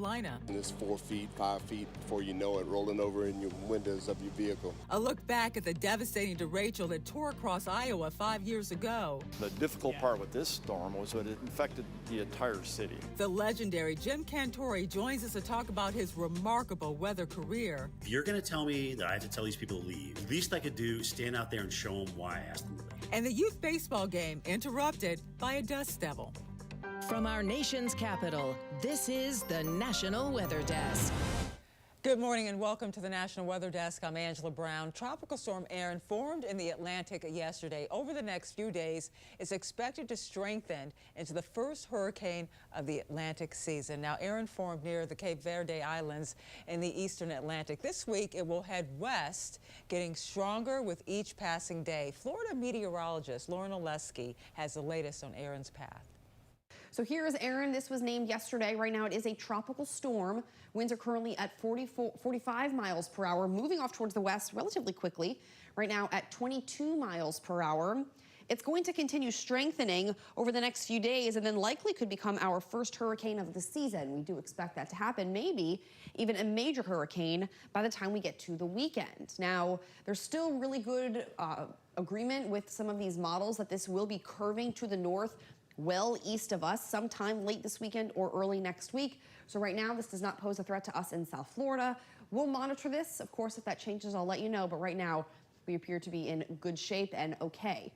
Carolina. And it's 4 feet, 5 feet before you know it, rolling over in your windows of your vehicle. A look back at the devastating derecho that tore across Iowa 5 years ago. The difficult part with this storm was that it infected the entire city. The legendary Jim Cantori joins us to talk about his remarkable weather career. If you're going to tell me that I have to tell these people to leave, the least I could do is stand out there and show them why I asked them to leave. And the youth baseball game interrupted by a dust devil. From our nation's capital, this is the National Weather Desk. Good morning and welcome to the National Weather Desk. I'm Angela Brown. Tropical Storm Erin formed in the Atlantic yesterday. Over the next few days, it's expected to strengthen into the first hurricane of the Atlantic season. Now, Erin formed near the Cape Verde Islands in the eastern Atlantic. This week, it will head west, getting stronger with each passing day. Florida meteorologist Lauren Oleski has the latest on Erin's path. So here is Erin. This was named yesterday. Right now it is a tropical storm. Winds are currently at 45 miles per hour, moving off towards the west relatively quickly. Right now at 22 miles per hour. It's going to continue strengthening over the next few days and then likely could become our first hurricane of the season. We do expect that to happen, maybe even a major hurricane by the time we get to the weekend. Now, there's still really good agreement with some of these models that this will be curving to the north well east of us sometime late this weekend or early next week. So right now, this does not pose a threat to us in South Florida. We'll monitor this. Of course, if that changes, I'll let you know. But right now, we appear to be in good shape and okay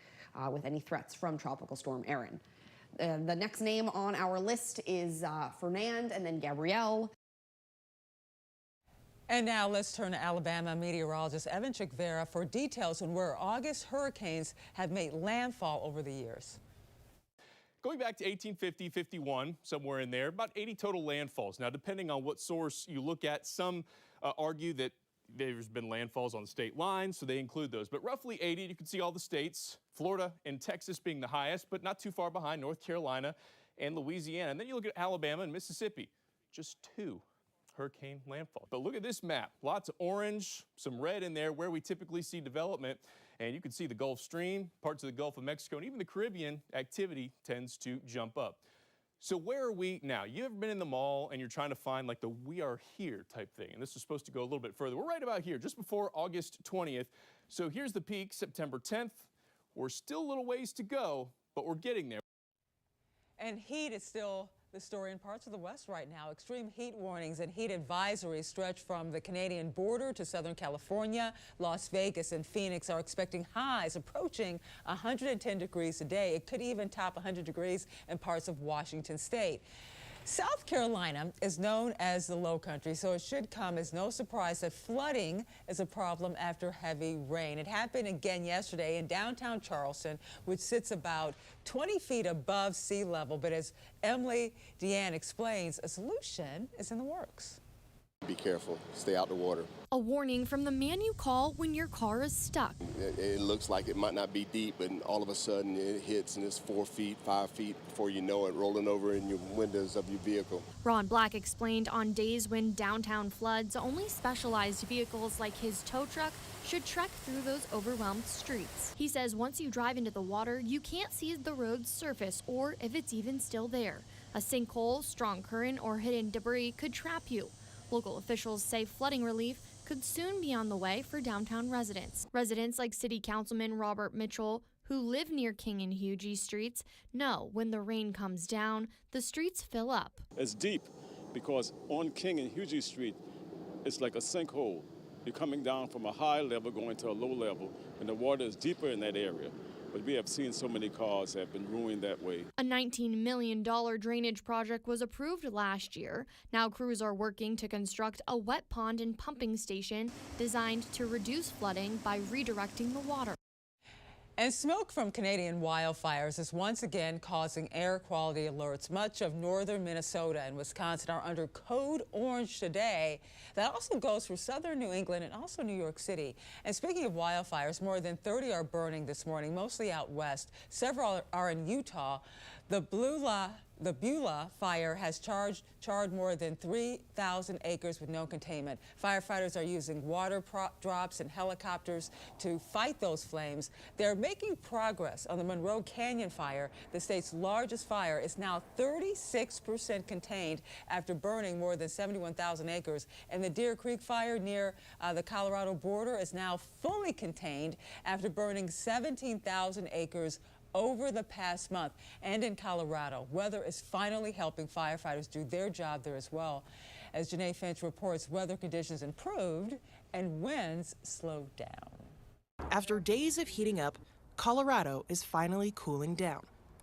with any threats from Tropical Storm Erin. The next name on our list is Fernand and then Gabrielle. And now let's turn to Alabama meteorologist Evan Chikvera for details on where August hurricanes have made landfall over the years. Going back to 1850, 51, somewhere in there, about 80 total landfalls. Now, depending on what source you look at, some argue that there's been landfalls on the state line, so they include those. But roughly 80, you can see all the states, Florida and Texas being the highest, but not too far behind, North Carolina and Louisiana. And then you look at Alabama and Mississippi, just 2 hurricane landfall. But look at this map, lots of orange, some red in there where we typically see development. And you can see the Gulf Stream, parts of the Gulf of Mexico, and even the Caribbean activity tends to jump up. So where are we now? You ever been in the mall and you're trying to find like the "we are here" type thing? And this is supposed to go a little bit further. We're right about here, just before August 20th. So here's the peak, September 10th. We're still a little ways to go, but we're getting there. And heat is still the story in parts of the West right now. Extreme heat warnings and heat advisories stretch from the Canadian border to Southern California. Las Vegas and Phoenix are expecting highs approaching 110 degrees a day. It could even top 100 degrees in parts of Washington state. South Carolina is known as the Low Country, so it should come as no surprise that flooding is a problem after heavy rain. It happened again yesterday in downtown Charleston, which sits about 20 feet above sea level. But as Emily Deanne explains, a solution is in the works. Be careful, stay out the water. A warning from the man you call when your car is stuck. It looks like it might not be deep, but all of a sudden it hits and it's 4 feet, 5 feet before you know it, rolling over in your windows of your vehicle. Ron Black explained on days when downtown floods, only specialized vehicles like his tow truck should trek through those overwhelmed streets. He says once you drive into the water, you can't see the road's surface or if it's even still there. A sinkhole, strong current, or hidden debris could trap you. Local officials say flooding relief could soon be on the way for downtown residents. Residents like City Councilman Robert Mitchell, who live near King and Hugie streets, know when the rain comes down, the streets fill up. It's deep because on King and Hugie Street, it's like a sinkhole. You're coming down from a high level going to a low level, and the water is deeper in that area. But we have seen so many cars have been ruined that way. A $19 million drainage project was approved last year. Now crews are working to construct a wet pond and pumping station designed to reduce flooding by redirecting the water. And smoke from Canadian wildfires is once again causing air quality alerts. Much of northern Minnesota and Wisconsin are under code orange today. That also goes for southern New England and also New York City. And speaking of wildfires, more than 30 are burning this morning, mostly out west. Several are in Utah. The Beulah fire has charred more than 3,000 acres with no containment. Firefighters are using water drops and helicopters to fight those flames. They're making progress on the Monroe Canyon fire. The state's largest fire is now 36% contained after burning more than 71,000 acres. And the Deer Creek fire near the Colorado border is now fully contained after burning 17,000 acres over the past month. And in Colorado, weather is finally helping firefighters do their job there as well. As Janae Finch reports, weather conditions improved and winds slowed down. After days of heating up, Colorado is finally cooling down.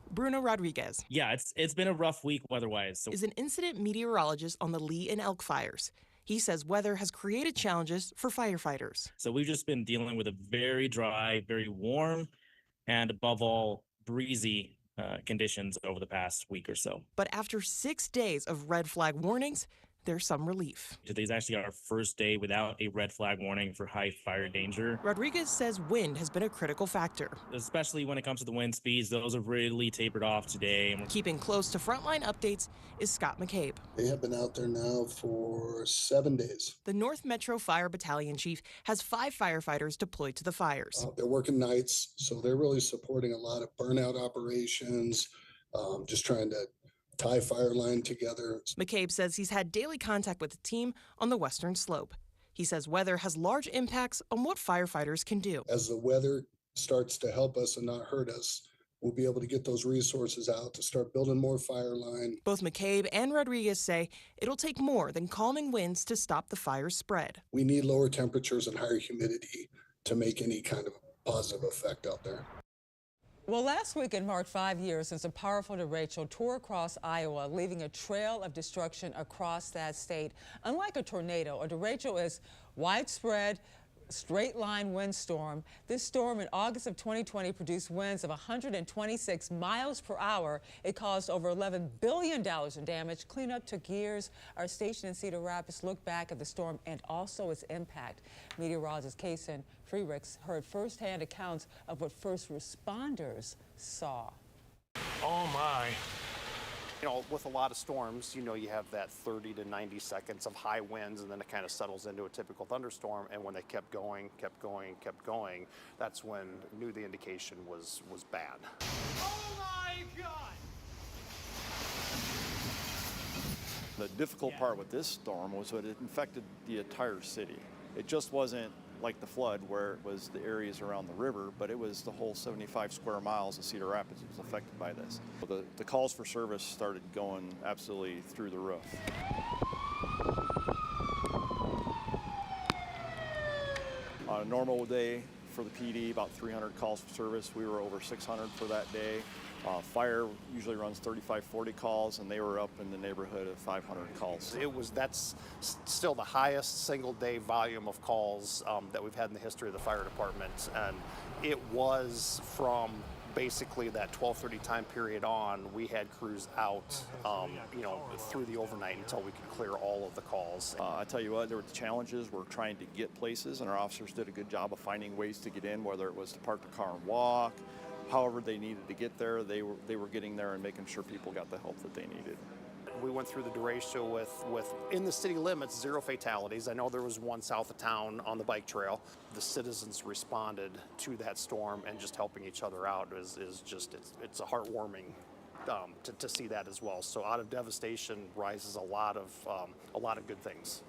Bruno Rodriguez. Yeah, it's been a rough week weather-wise. Is an incident meteorologist on the Lee and Elk fires. He says weather has created challenges for firefighters. So we've just been dealing with a very dry, very warm, and above all, breezy conditions over the past week or so. But after 6 days of red flag warnings, there's some relief. Today's actually our first day without a red flag warning for high fire danger. Rodriguez says wind has been a critical factor. Especially when it comes to the wind speeds, those have really tapered off today. Keeping close to frontline updates is Scott McCabe. They have been out there now for 7 days. The North Metro Fire Battalion chief has 5 firefighters deployed to the fires. They're working nights, so they're really supporting a lot of burnout operations, just trying to tie fire line together. McCabe says he's had daily contact with the team on the western slope. He says weather has large impacts on what firefighters can do. As the weather starts to help us and not hurt us, we'll be able to get those resources out to start building more fire line. Both McCabe and Rodriguez say it'll take more than calming winds to stop the fire's spread. We need lower temperatures and higher humidity to make any kind of positive effect out there. Well, last weekend marked 5 years since a powerful derecho tore across Iowa, leaving a trail of destruction across that state. Unlike a tornado, a derecho is widespread, straight-line windstorm. This storm in August of 2020 produced winds of 126 miles per hour. It caused over $11 billion in damage. Cleanup took years. Our station in Cedar Rapids looked back at the storm and also its impact. Meteorologist Kason Freericks heard firsthand accounts of what first responders saw. Oh my. You know, with a lot of storms, you know, you have that 30 to 90 seconds of high winds, and then it kind of settles into a typical thunderstorm. And when they kept going, that's when knew the indication was bad. Oh my God! The difficult part with this storm was that it infected the entire city. It just wasn't like the flood where it was the areas around the river, but it was the whole 75 square miles of Cedar Rapids that was affected by this. The calls for service started going absolutely through the roof. On a normal day for the PD, about 300 calls for service. We were over 600 for that day. Fire usually runs 35, 40 calls, and they were up in the neighborhood of 500 calls. That's still the highest single day volume of calls that we've had in the history of the fire department. And it was from basically that 12:30 time period on, we had crews out, through the overnight until we could clear all of the calls. I tell you what, there were challenges. We're trying to get places, and our officers did a good job of finding ways to get in, whether it was to park the car and walk. However they needed to get there, they were getting there and making sure people got the help that they needed. We went through the derecho with in the city limits, 0 fatalities. I know there was one south of town on the bike trail. The citizens responded to that storm, and just helping each other out it's a heartwarming to see that as well. So out of devastation rises a lot of good things.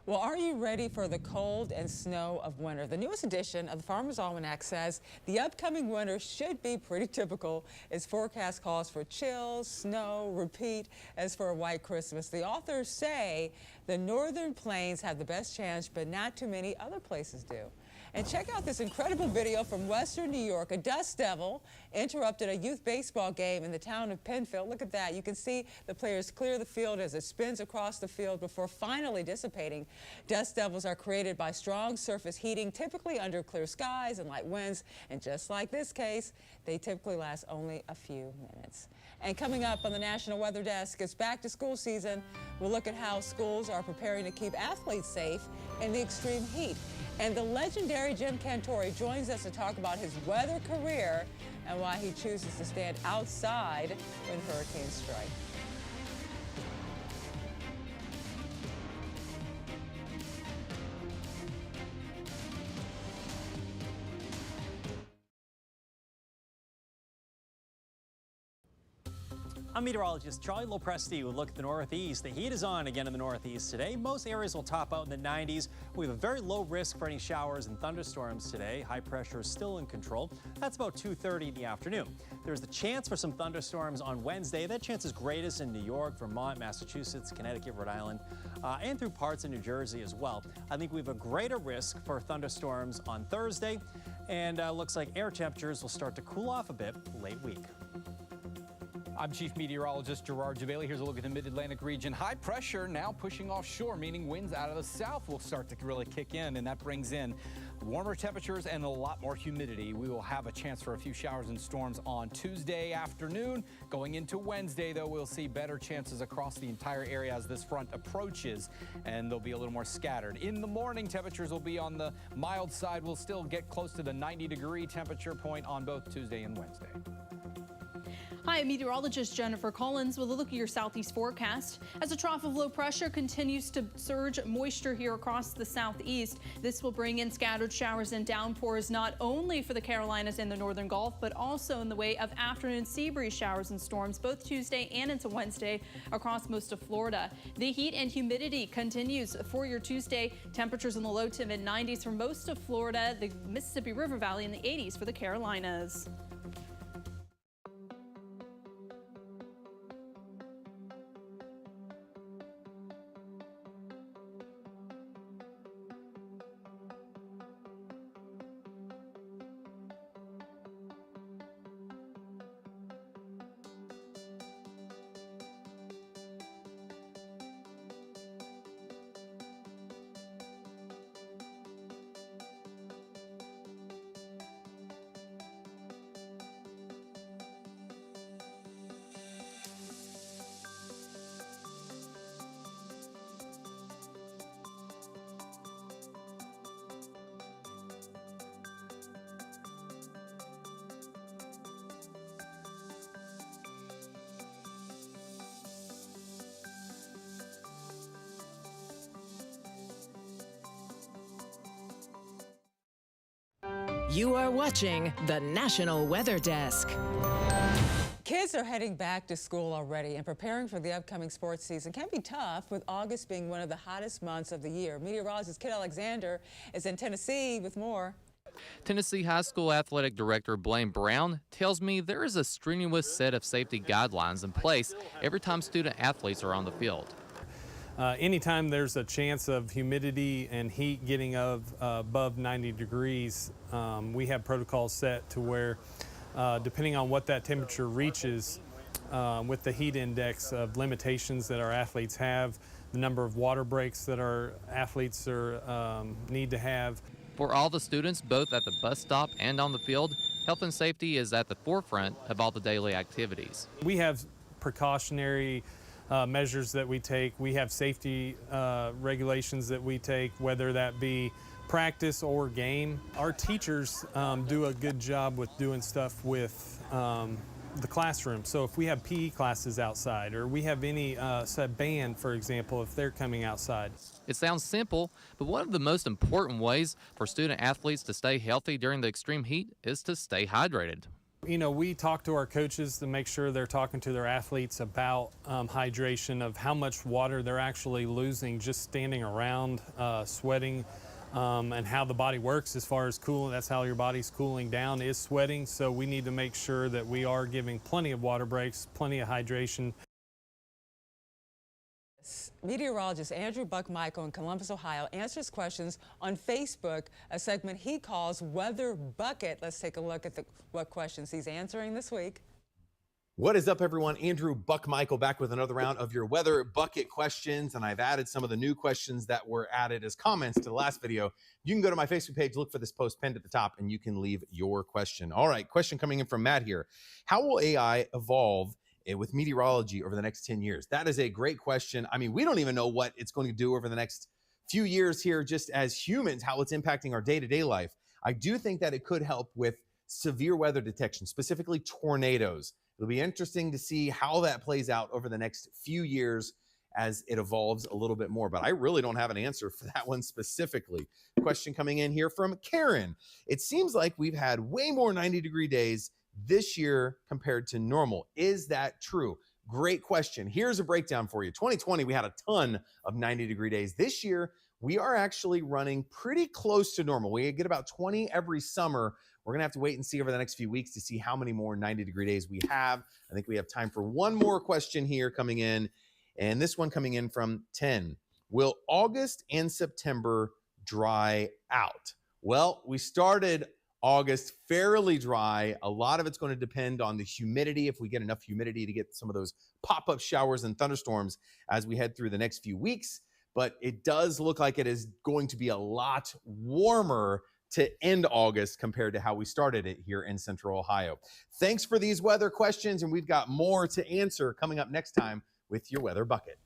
Well, are you ready for the cold and snow of winter? The newest edition of the Farmer's Almanac says the upcoming winter should be pretty typical. Its forecast calls for chills, snow, repeat as for a white Christmas. The authors say the northern plains have the best chance, but not too many other places do. And check out this incredible video from Western New York. A dust devil interrupted a youth baseball game in the town of Penfield. Look at that. You can see the players clear the field as it spins across the field before finally dissipating. Dust devils are created by strong surface heating, typically under clear skies and light winds. And just like this case, they typically last only a few minutes. And coming up on the National Weather Desk, it's back to school season. We'll look at how schools are preparing to keep athletes safe in the extreme heat. And the legendary Jim Cantore joins us to talk about his weather career and why he chooses to stand outside when hurricanes strike. I'm meteorologist Charlie Lopresti with a look at the Northeast. The heat is on again in the Northeast today. Most areas will top out in the 90s. We have a very low risk for any showers and thunderstorms today. High pressure is still in control. That's about 2:30 in the afternoon. There's the chance for some thunderstorms on Wednesday. That chance is greatest in New York, Vermont, Massachusetts, Connecticut, Rhode Island, and through parts of New Jersey as well. I think we have a greater risk for thunderstorms on Thursday, and looks like air temperatures will start to cool off a bit late week. I'm Chief Meteorologist Gerard Jabali. Here's a look at the mid-Atlantic region. High pressure now pushing offshore, meaning winds out of the south will start to really kick in, and that brings in warmer temperatures and a lot more humidity. We will have a chance for a few showers and storms on Tuesday afternoon. Going into Wednesday, though, we'll see better chances across the entire area as this front approaches, and they'll be a little more scattered. In the morning, temperatures will be on the mild side. We'll still get close to the 90-degree temperature point on both Tuesday and Wednesday. Hi, I'm meteorologist Jennifer Collins with a look at your southeast forecast. As a trough of low pressure continues to surge moisture here across the southeast, this will bring in scattered showers and downpours not only for the Carolinas and the northern Gulf, but also in the way of afternoon sea breeze showers and storms both Tuesday and into Wednesday across most of Florida. The heat and humidity continues for your Tuesday. Temperatures in the low to mid 90s for most of Florida, the Mississippi River Valley in the 80s for the Carolinas. You are watching the National Weather Desk. Kids are heading back to school already, and preparing for the upcoming sports season can be tough, with August being one of the hottest months of the year. Meteorologist Kit Alexander is in Tennessee with more. Tennessee High School Athletic Director Blaine Brown tells me there is a strenuous set of safety guidelines in place every time student athletes are on the field. Anytime there's a chance of humidity and heat getting above 90 degrees, we have protocols set to where, depending on what that temperature reaches, with the heat index of limitations that our athletes have, the number of water breaks that our athletes need to have. For all the students, both at the bus stop and on the field, health and safety is at the forefront of all the daily activities. We have precautionary measures that we take. We have safety regulations that we take, whether that be practice or game. Our teachers do a good job with doing stuff with the classroom. So if we have PE classes outside, or we have any band, for example, if they're coming outside. It sounds simple, but one of the most important ways for student athletes to stay healthy during the extreme heat is to stay hydrated. You know, we talk to our coaches to make sure they're talking to their athletes about hydration, of how much water they're actually losing just standing around, sweating, and how the body works as far as cooling. That's how your body's cooling down, is sweating. So we need to make sure that we are giving plenty of water breaks, plenty of hydration. Meteorologist Andrew Buckmichael in Columbus, Ohio, answers questions on Facebook, a segment he calls Weather Bucket. Let's take a look at what questions he's answering this week. What is up, everyone? Andrew Buckmichael back with another round of your Weather Bucket questions, and I've added some of the new questions that were added as comments to the last video. You can go to my Facebook page, look for this post pinned at the top, and you can leave your question. All right, question coming in from Matt here. How will AI evolve with meteorology over the next 10 years? That is a great question. I mean, we don't even know what it's going to do over the next few years here just as humans, how it's impacting our day-to-day life, I do think that it could help with severe weather detection, specifically tornadoes. It'll be interesting to see how that plays out over the next few years as it evolves a little bit more. But I really don't have an answer for that one specifically. Question coming in here from Karen. It seems like we've had way more 90-degree days this year compared to normal. Is that true? Great question. Here's a breakdown for you. 2020, we had a ton of 90-degree days. This year, we are actually running pretty close to normal. We get about 20 every summer. We're going to have to wait and see over the next few weeks to see how many more 90-degree days we have. I think we have time for one more question here coming in. And this one coming in from 10. Will August and September dry out? Well, we started August fairly dry. A lot of it's going to depend on the humidity, if we get enough humidity to get some of those pop-up showers and thunderstorms as we head through the next few weeks. But it does look like it is going to be a lot warmer to end August compared to how we started it here in Central Ohio. Thanks for these weather questions, and we've got more to answer coming up next time with your Weather Bucket.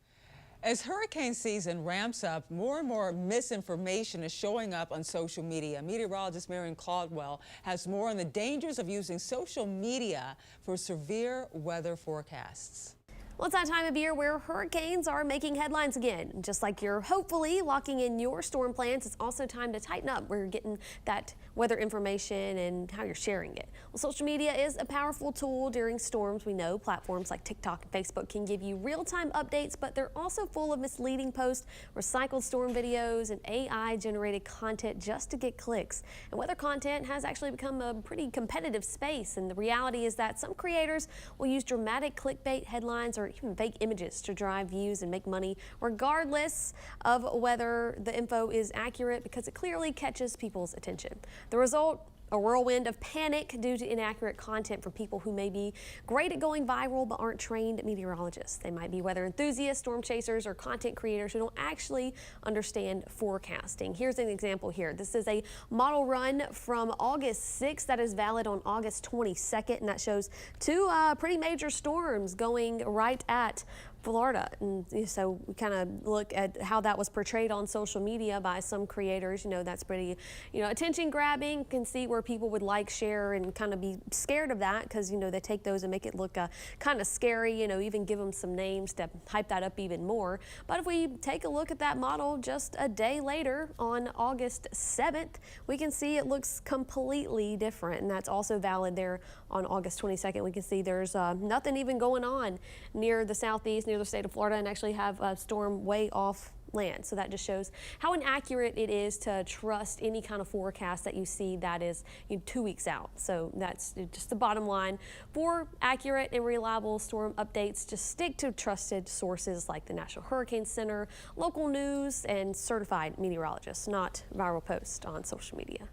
As hurricane season ramps up, more and more misinformation is showing up on social media. Meteorologist Marion Caldwell has more on the dangers of using social media for severe weather forecasts. Well, it's that time of year where hurricanes are making headlines again. Just like you're hopefully locking in your storm plans, it's also time to tighten up where you're getting that weather information and how you're sharing it. Well, social media is a powerful tool during storms. We know platforms like TikTok and Facebook can give you real-time updates, but they're also full of misleading posts, recycled storm videos, and AI-generated content just to get clicks. And weather content has actually become a pretty competitive space, and the reality is that some creators will use dramatic clickbait headlines or even fake images to drive views and make money, regardless of whether the info is accurate, because it clearly catches people's attention. The result, a whirlwind of panic due to inaccurate content from people who may be great at going viral but aren't trained meteorologists. They might be weather enthusiasts, storm chasers, or content creators who don't actually understand forecasting. Here's an example here. This is a model run from August 6th that is valid on August 22nd, and that shows two pretty major storms going right at Florida. And so we kind of look at how that was portrayed on social media by some creators. You know, that's pretty, attention grabbing. You can see where people would like, share, and kind of be scared of that because, they take those and make it look kind of scary, even give them some names to hype that up even more. But if we take a look at that model just a day later on August 7th, we can see it looks completely different. And that's also valid there on August 22nd. We can see there's nothing even going on near the southeast, near the state of Florida, and actually have a storm way off land. So that just shows how inaccurate it is to trust any kind of forecast that you see that is 2 weeks out. So that's just the bottom line. For accurate and reliable storm updates, just stick to trusted sources like the National Hurricane Center, local news, and certified meteorologists, not viral posts on social media.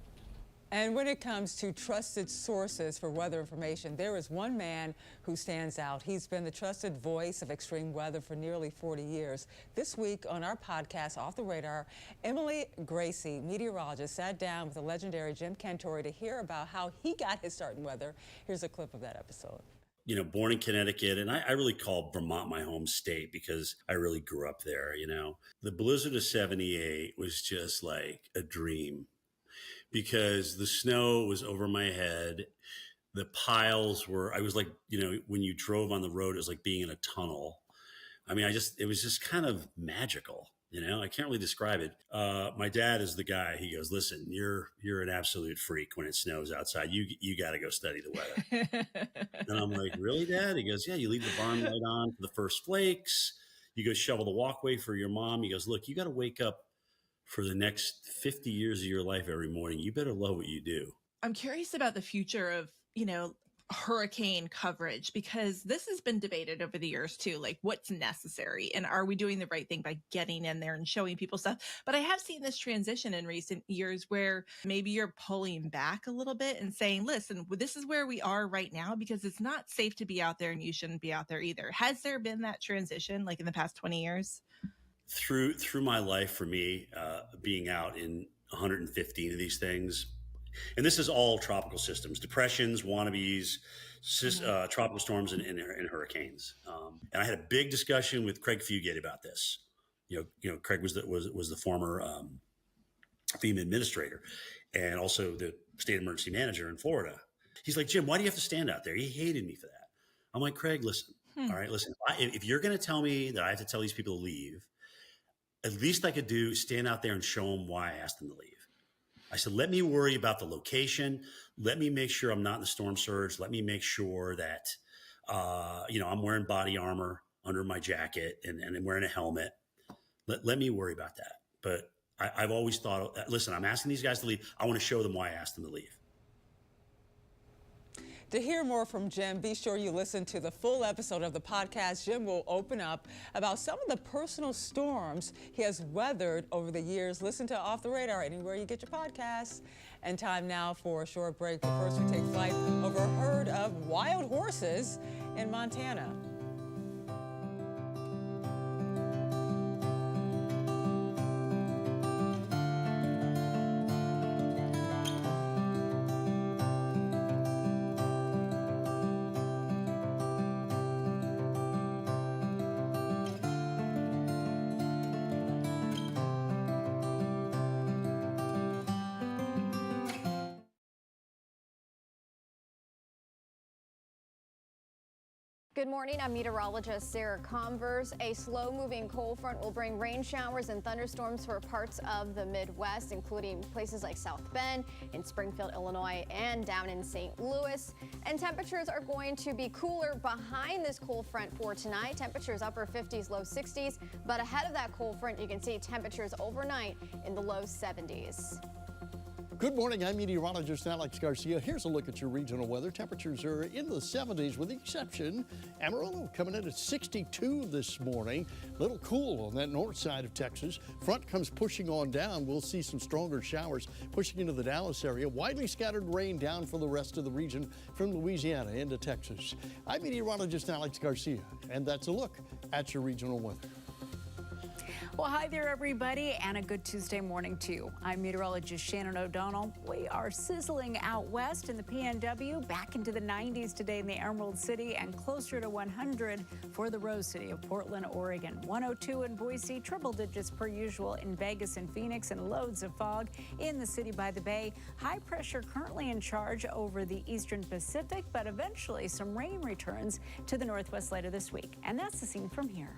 And when it comes to trusted sources for weather information, there is one man who stands out. He's been the trusted voice of extreme weather for nearly 40 years. This week on our podcast, Off the Radar, Emily Gracie, meteorologist, sat down with the legendary Jim Cantore to hear about how he got his start in weather. Here's a clip of that episode. Born in Connecticut, and I really call Vermont my home state because I really grew up there, The blizzard of 78 was just like a dream, because the snow was over my head. The piles were, I was like, when you drove on the road, it was like being in a tunnel. I mean, it was just kind of magical, I can't really describe it. My dad is the guy. He goes, listen, you're an absolute freak when it snows outside. You got to go study the weather. And I'm like, really, Dad? He goes, yeah, you leave the barn light on for the first flakes. You go shovel the walkway for your mom. He goes, look, you got to wake up for the next 50 years of your life every morning. You better love what you do. I'm curious about the future of, hurricane coverage, because this has been debated over the years too, like what's necessary and are we doing the right thing by getting in there and showing people stuff. But I have seen this transition in recent years where maybe you're pulling back a little bit and saying, listen, this is where we are right now because it's not safe to be out there and you shouldn't be out there either. Has there been that transition like in the past 20 years? Through my life, for me, being out in 115 of these things, and this is all tropical systems, depressions, wannabes, tropical storms, and hurricanes. And I had a big discussion with Craig Fugate about this. Craig was the former FEMA administrator and also the state emergency manager in Florida. He's like, Jim, why do you have to stand out there? He hated me for that. I'm like, Craig, listen, all right, listen, if you're going to tell me that I have to tell these people to leave, at least I could stand out there and show them why I asked them to leave. I said, let me worry about the location. Let me make sure I'm not in the storm surge. Let me make sure that, I'm wearing body armor under my jacket and I'm wearing a helmet. Let me worry about that. But I've always thought, listen, I'm asking these guys to leave. I want to show them why I asked them to leave. To hear more from Jim, be sure you listen to the full episode of the podcast. Jim will open up about some of the personal storms he has weathered over the years. Listen to Off the Radar anywhere you get your podcasts. And time now for a short break. But first, we take flight over a herd of wild horses in Montana. Good morning, I'm meteorologist Sarah Converse. A slow-moving cold front will bring rain showers and thunderstorms for parts of the Midwest, including places like South Bend, in Springfield, Illinois, and down in St. Louis. And temperatures are going to be cooler behind this cold front for tonight. Temperatures upper 50s, low 60s, but ahead of that cold front, you can see temperatures overnight in the low 70s. Good morning, I'm meteorologist Alex Garcia. Here's a look at your regional weather. Temperatures are in the 70s with the exception Amarillo coming in at 62 this morning. A little cool on that north side of Texas. Front comes pushing on down. We'll see some stronger showers pushing into the Dallas area. Widely scattered rain down for the rest of the region from Louisiana into Texas. I'm meteorologist Alex Garcia, and that's a look at your regional weather. Well, hi there, everybody, and a good Tuesday morning, too. I'm meteorologist Shannon O'Donnell. We are sizzling out west in the PNW, back into the 90s today in the Emerald City, and closer to 100 for the Rose City of Portland, Oregon. 102 in Boise, triple digits per usual in Vegas and Phoenix, and loads of fog in the city by the bay. High pressure currently in charge over the eastern Pacific, but eventually some rain returns to the northwest later this week. And that's the scene from here.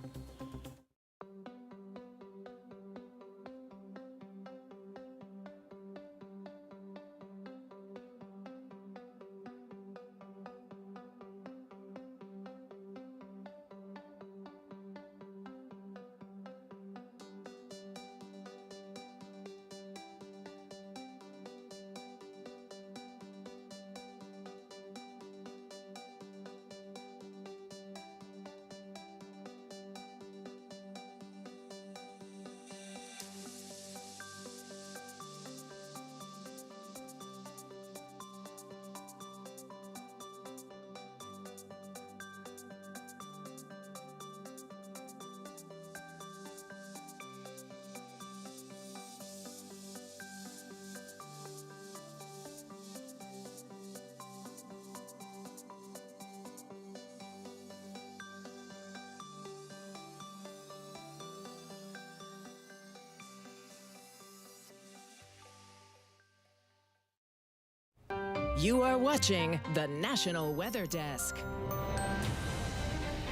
You are watching the National Weather Desk.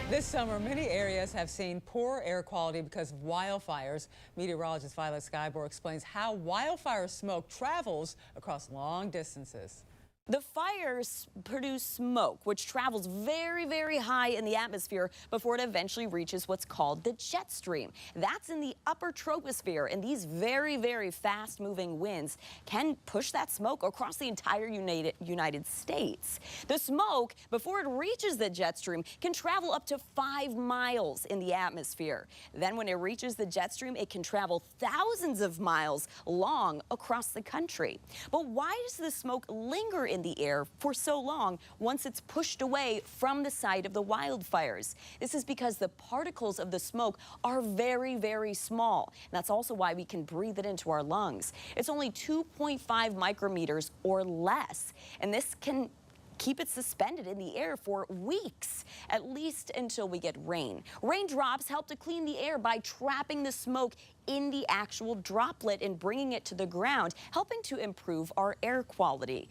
This summer, many areas have seen poor air quality because of wildfires. Meteorologist Violet Skyborg explains how wildfire smoke travels across long distances. The fires produce smoke, which travels very, very high in the atmosphere before it eventually reaches what's called the jet stream. That's in the upper troposphere, and these very, very fast-moving winds can push that smoke across the entire United States. The smoke, before it reaches the jet stream, can travel up to 5 miles in the atmosphere. Then when it reaches the jet stream, it can travel thousands of miles long across the country. But why does the smoke linger in the air for so long once it's pushed away from the site of the wildfires? This is because the particles of the smoke are very, very small. And that's also why we can breathe it into our lungs. It's only 2.5 micrometers or less, and this can keep it suspended in the air for weeks, at least until we get rain. Raindrops help to clean the air by trapping the smoke in the actual droplet and bringing it to the ground, helping to improve our air quality.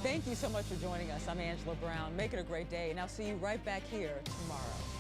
Thank you so much for joining us. I'm Angela Brown. Make it a great day, and I'll see you right back here tomorrow.